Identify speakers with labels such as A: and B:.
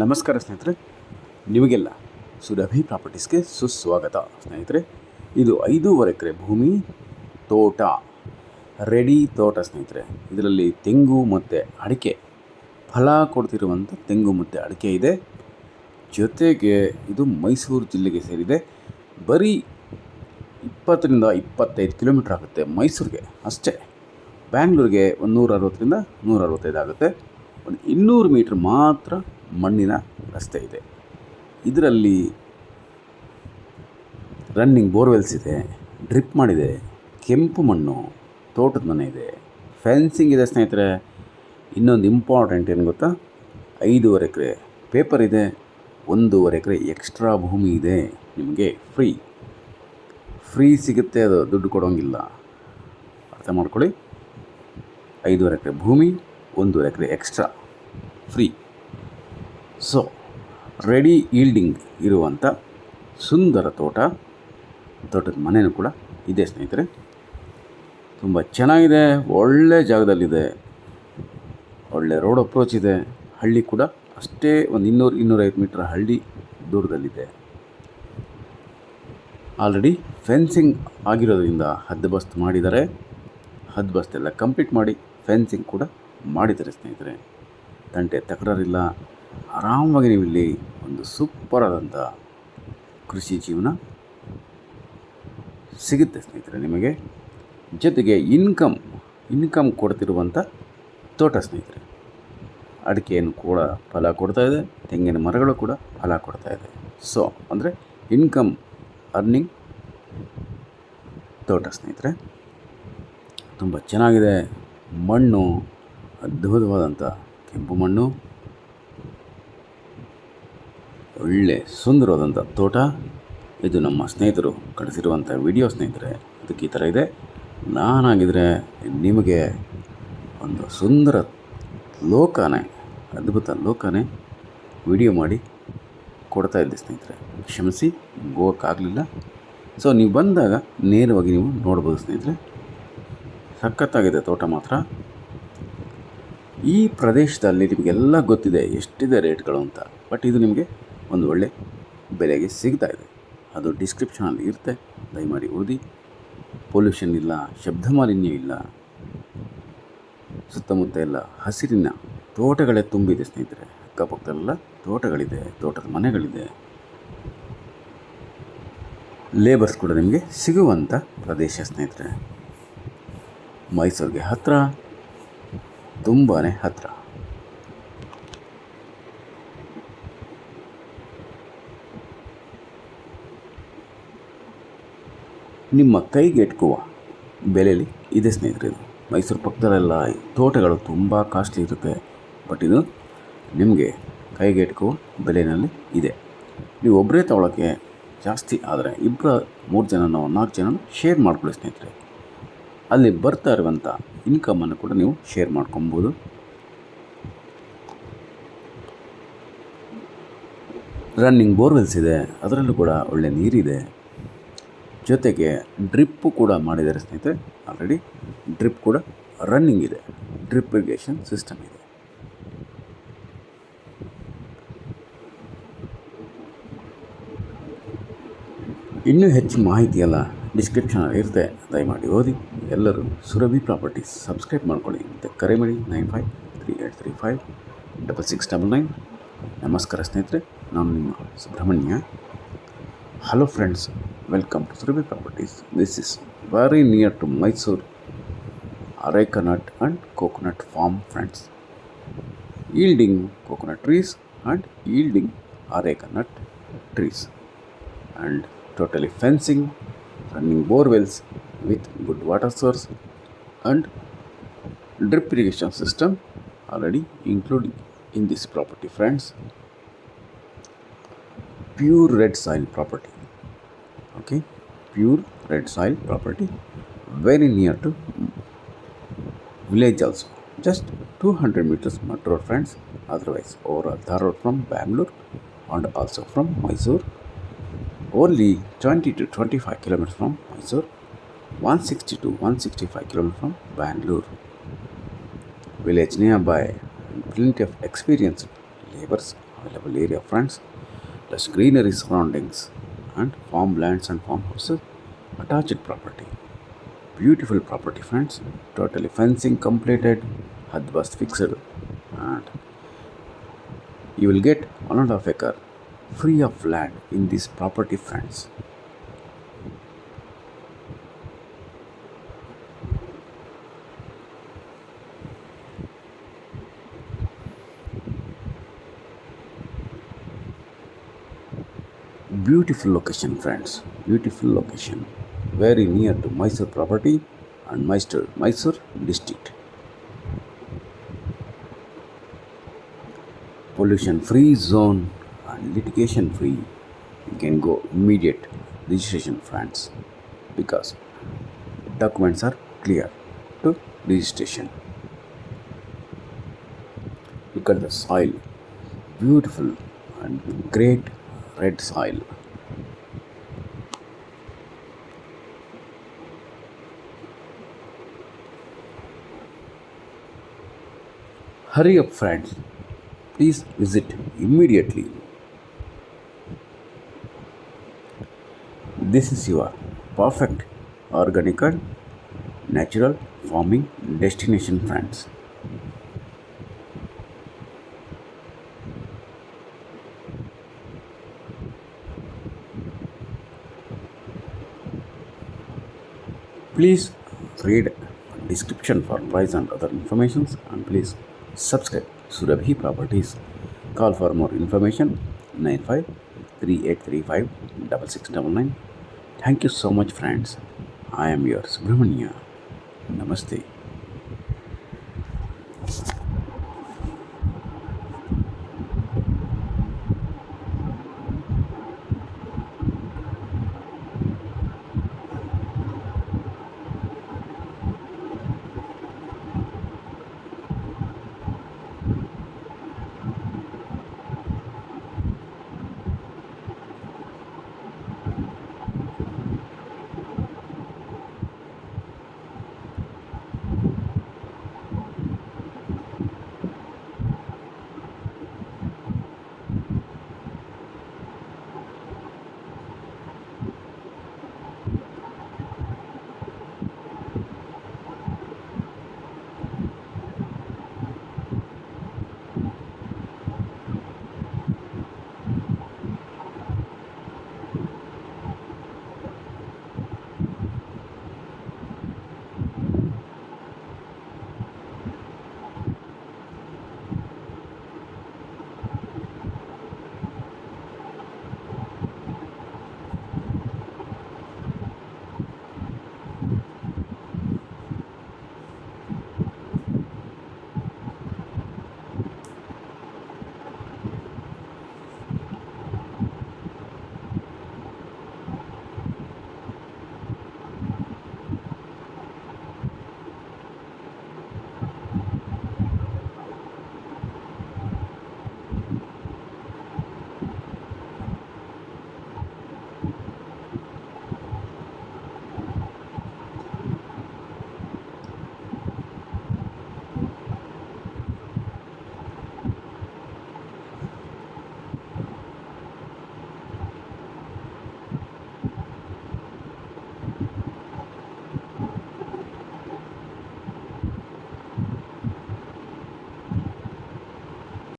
A: ನಮಸ್ಕಾರ ಸ್ನೇಹಿತರೆ, ನಿಮಗೆಲ್ಲ ಸುರಭಿ ಪ್ರಾಪರ್ಟೀಸ್ಗೆ ಸುಸ್ವಾಗತ. ಸ್ನೇಹಿತರೆ, ಇದು 5.5 ಎಕರೆ ಭೂಮಿ ತೋಟ, ರೆಡಿ ತೋಟ ಸ್ನೇಹಿತರೆ. ಇದರಲ್ಲಿ ತೆಂಗು ಮತ್ತು ಅಡಿಕೆ ಫಲ ಕೊಡ್ತಿರುವಂಥ ತೆಂಗು ಮತ್ತು ಅಡಿಕೆ ಇದೆ. ಜೊತೆಗೆ ಇದು ಮೈಸೂರು ಜಿಲ್ಲೆಗೆ ಸೇರಿದೆ. ಬರೀ 20ರಿಂದ 25 ಕಿಲೋಮೀಟ್ರ್ ಆಗುತ್ತೆ ಮೈಸೂರಿಗೆ ಅಷ್ಟೇ. ಬ್ಯಾಂಗ್ಳೂರಿಗೆ 160ರಿಂದ 165 ಆಗುತ್ತೆ. ಒಂದು 200 ಮೀಟ್ರ್ ಮಾತ್ರ ಮಣ್ಣಿನ ರಸ್ತೆ ಇದೆ. ಇದರಲ್ಲಿ ರನ್ನಿಂಗ್ ಬೋರ್ವೆಲ್ಸ್ ಇದೆ, ಡ್ರಿಪ್ ಮಾಡಿದೆ, ಕೆಂಪು ಮಣ್ಣು, ತೋಟದ ಮನೆ ಇದೆ, ಫೆನ್ಸಿಂಗ್ ಇದೆ ಸ್ನೇಹಿತರೆ. ಇನ್ನೊಂದು ಇಂಪಾರ್ಟೆಂಟ್ ಏನು ಗೊತ್ತಾ, 5.5 ಎಕರೆ ಪೇಪರ್ ಇದೆ, 1.5 ಎಕರೆ ಎಕ್ಸ್ಟ್ರಾ ಭೂಮಿ ಇದೆ. ನಿಮಗೆ ಫ್ರೀ ಸಿಗುತ್ತೆ, ಅದು ದುಡ್ಡು ಕೊಡೋಂಗಿಲ್ಲ. ಅರ್ಥ ಮಾಡ್ಕೊಳ್ಳಿ. 5.5 ಎಕರೆ ಭೂಮಿ, 1.5 acre extra free. So ready yielding ಇರುವಂಥ ಸುಂದರ ತೋಟದ ಮನೆಯೂ ಕೂಡ ಇದೆ ಸ್ನೇಹಿತರೆ. ತುಂಬ ಚೆನ್ನಾಗಿದೆ, ಒಳ್ಳೆ ಜಾಗದಲ್ಲಿದೆ, ಒಳ್ಳೆ ರೋಡ್ ಅಪ್ರೋಚ್ ಇದೆ. ಹಳ್ಳಿ ಕೂಡ ಅಷ್ಟೇ, ಒಂದು 200-250 ಮೀಟ್ರ್ ಹಳ್ಳಿ ದೂರದಲ್ಲಿದೆ. ಆಲ್ರೆಡಿ ಫೆನ್ಸಿಂಗ್ ಆಗಿರೋದ್ರಿಂದ ಹದ್ದುಬಸ್ತ್ ಮಾಡಿದ್ದಾರೆ. ಹದ್ದುಬಸ್ತೆಲ್ಲ ಕಂಪ್ಲೀಟ್ ಮಾಡಿ ಫೆನ್ಸಿಂಗ್ ಕೂಡ ಮಾಡಿದ್ದಾರೆ ಸ್ನೇಹಿತರೆ. ತಂಟೆ ತಕರಾರಿಲ್ಲ. ಆರಾಮವಾಗಿ ನೀವು ಇಲ್ಲಿ ಒಂದು ಸೂಪರಾದಂಥ ಕೃಷಿ ಜೀವನ ಸಿಗುತ್ತೆ ಸ್ನೇಹಿತರೆ ನಿಮಗೆ. ಜೊತೆಗೆ ಇನ್ಕಮ್ ಕೊಡ್ತಿರುವಂಥ ತೋಟ ಸ್ನೇಹಿತರೆ. ಅಡಿಕೆಯನ್ನು ಕೂಡ ಫಲ ಕೊಡ್ತಾಯಿದೆ, ತೆಂಗಿನ ಮರಗಳು ಕೂಡ ಫಲ ಕೊಡ್ತಾಯಿದೆ. ಸೊ ಅಂದರೆ ಇನ್ಕಮ್ ಅರ್ನಿಂಗ್ ತೋಟ ಸ್ನೇಹಿತರೆ. ತುಂಬ ಚೆನ್ನಾಗಿದೆ. ಮಣ್ಣು ಅದ್ಭುತವಾದಂಥ ಕೆಂಪು ಮಣ್ಣು, ಒಳ್ಳೆ ಸುಂದರವಾದಂಥ ತೋಟ. ಇದು ನಮ್ಮ ಸ್ನೇಹಿತರು ಕಳಿಸಿರುವಂಥ ವಿಡಿಯೋ ಸ್ನೇಹಿತರೆ. ಅದಕ್ಕೆ ಈ ಥರ ಇದೆ. ನಾನಾಗಿದ್ದರೆ ನಿಮಗೆ ಒಂದು ಸುಂದರ ಲೋಕನೇ, ಅದ್ಭುತ ಲೋಕನೇ ವಿಡಿಯೋ ಮಾಡಿ ಕೊಡ್ತಾಯಿದ್ದೆ ಸ್ನೇಹಿತರೆ. ಕ್ಷಮಿಸಿ, ಹೋಗೋಕ್ಕಾಗಲಿಲ್ಲ. ಸೊ ನೀವು ಬಂದಾಗ ನೇರವಾಗಿ ನೀವು ನೋಡ್ಬೋದು ಸ್ನೇಹಿತರೆ. ಸಖತ್ತಾಗಿದೆ ತೋಟ ಮಾತ್ರ. ಈ ಪ್ರದೇಶದಲ್ಲಿ ನಿಮಗೆಲ್ಲ ಗೊತ್ತಿದೆ ಎಷ್ಟಿದೆ ರೇಟ್ಗಳು ಅಂತ. ಬಟ್ ಇದು ನಿಮಗೆ ಒಂದು ಒಳ್ಳೆ ಬೆಲೆಗೆ ಸಿಗ್ತಾ ಇದೆ. ಅದು ಡಿಸ್ಕ್ರಿಪ್ಷನಲ್ಲಿ ಇರುತ್ತೆ, ದಯಮಾಡಿ ಓದಿ. ಪೊಲ್ಯೂಷನ್ ಇಲ್ಲ, ಶಬ್ದ ಮಾಲಿನ್ಯ ಇಲ್ಲ, ಸುತ್ತಮುತ್ತ ಎಲ್ಲ ಹಸಿರಿನ ತೋಟಗಳೇ ತುಂಬಿದೆ ಸ್ನೇಹಿತರೆ. ಅಕ್ಕಪಕ್ಕದಲ್ಲ ತೋಟಗಳಿದೆ, ತೋಟದ ಮನೆಗಳಿದೆ. ಲೇಬರ್ಸ್ ಕೂಡ ನಿಮಗೆ ಸಿಗುವಂಥ ಪ್ರದೇಶ ಸ್ನೇಹಿತರೆ. ಮೈಸೂರಿಗೆ ಹತ್ತಿರ, ತುಂಬಾ ಹತ್ತಿರ. ನಿಮ್ಮ ಕೈಗೆಟುಕುವ ಬೆಲೆಯಲ್ಲಿ ಇದೆ ಸ್ನೇಹಿತರೆ. ಇದು ಮೈಸೂರು ಪಕ್ಕದಲ್ಲೆಲ್ಲ ತೋಟಗಳು ತುಂಬ ಕಾಸ್ಟ್ಲಿ ಇರುತ್ತೆ. ಬಟ್ ಇದು ನಿಮಗೆ ಕೈಗೆಟುಕುವ ಬೆಲೆಯಲ್ಲಿ ಇದೆ. ನೀವು ಒಬ್ಬರೇ ತಗೊಳ್ಳೋಕ್ಕೆ ಜಾಸ್ತಿ ಆದರೆ 2-3 ಜನನೋ 4 ಜನನೋ ಶೇರ್ ಮಾಡ್ಕೊಳ್ಳಿ ಸ್ನೇಹಿತರೆ. ಅಲ್ಲಿ ಬರ್ತಾ ಇರುವಂಥ ಇನ್ಕಮನ್ನು ಕೂಡ ನೀವು ಶೇರ್ ಮಾಡ್ಕೊಬೋದು. ರನ್ನಿಂಗ್ ಬೋರ್ವೆಲ್ಸ್ ಇದೆ, ಅದರಲ್ಲೂ ಕೂಡ ಒಳ್ಳೆ ನೀರಿದೆ. ಜೊತೆಗೆ ಡ್ರಿಪ್ಪು ಕೂಡ ಮಾಡಿದ್ದಾರೆ ಸ್ನೇಹಿತರೆ. ಆಲ್ರೆಡಿ ಡ್ರಿಪ್ ಕೂಡ ರನ್ನಿಂಗ್ ಇದೆ, ಡ್ರಿಪ್ ಇರಿಗೇಷನ್ ಸಿಸ್ಟಮ್ ಇದೆ. ಇನ್ನೂ ಹೆಚ್ಚು ಮಾಹಿತಿಯೆಲ್ಲ ಡಿಸ್ಕ್ರಿಪ್ಷನಲ್ಲಿ ಇರುತ್ತೆ, ದಯಮಾಡಿ ಓದಿ. ಎಲ್ಲರೂ ಸುರಭಿ ಪ್ರಾಪರ್ಟೀಸ್ ಸಬ್ಸ್ಕ್ರೈಬ್ ಮಾಡ್ಕೊಳ್ಳಿ ಮತ್ತು ಕರೆ ಮಾಡಿ 9538356699. ನಮಸ್ಕಾರ ಸ್ನೇಹಿತರೆ, ನಾನು ನಿಮ್ಮ Subrahmanya. Hello friends, welcome to Surabhi Properties. This is very near to Mysuru areca nut and coconut farm friends. yielding coconut trees and yielding areca nut trees, and totally fencing, running borewells with good water source and drip irrigation system already included in this property friends. Pure red soil property, okay, pure red soil property, very near to village also, just 200 meters metro road friends. Otherwise overall Dhar road from Bangalore and also from Mysore, only 20 to 25 kilometers from Mysore, 160 to 165 kilometers from Bangalore. Village nearby, plenty of experienced neighbors, available area friends, plus greenery surroundings, and farmlands and farmhouses, attached property. Beautiful property friends, totally fencing completed, hud was fixed, and you will get 1.5 acre free of land in this property friends. Beautiful location friends, beautiful location, very near to Mysore property and Mysore district. Pollution free zone and litigation free. You can go immediate registration friends because documents are clear to registration. Look at the soil, beautiful and great red soil. Hurry up friends, please visit immediately. This is your perfect organic and natural farming destination friends. Please read description for price and other informations, and please subscribe Surabhi Properties. Call for more information 953835 6699. Thank you so much friends. I am your Subramania. Namaste.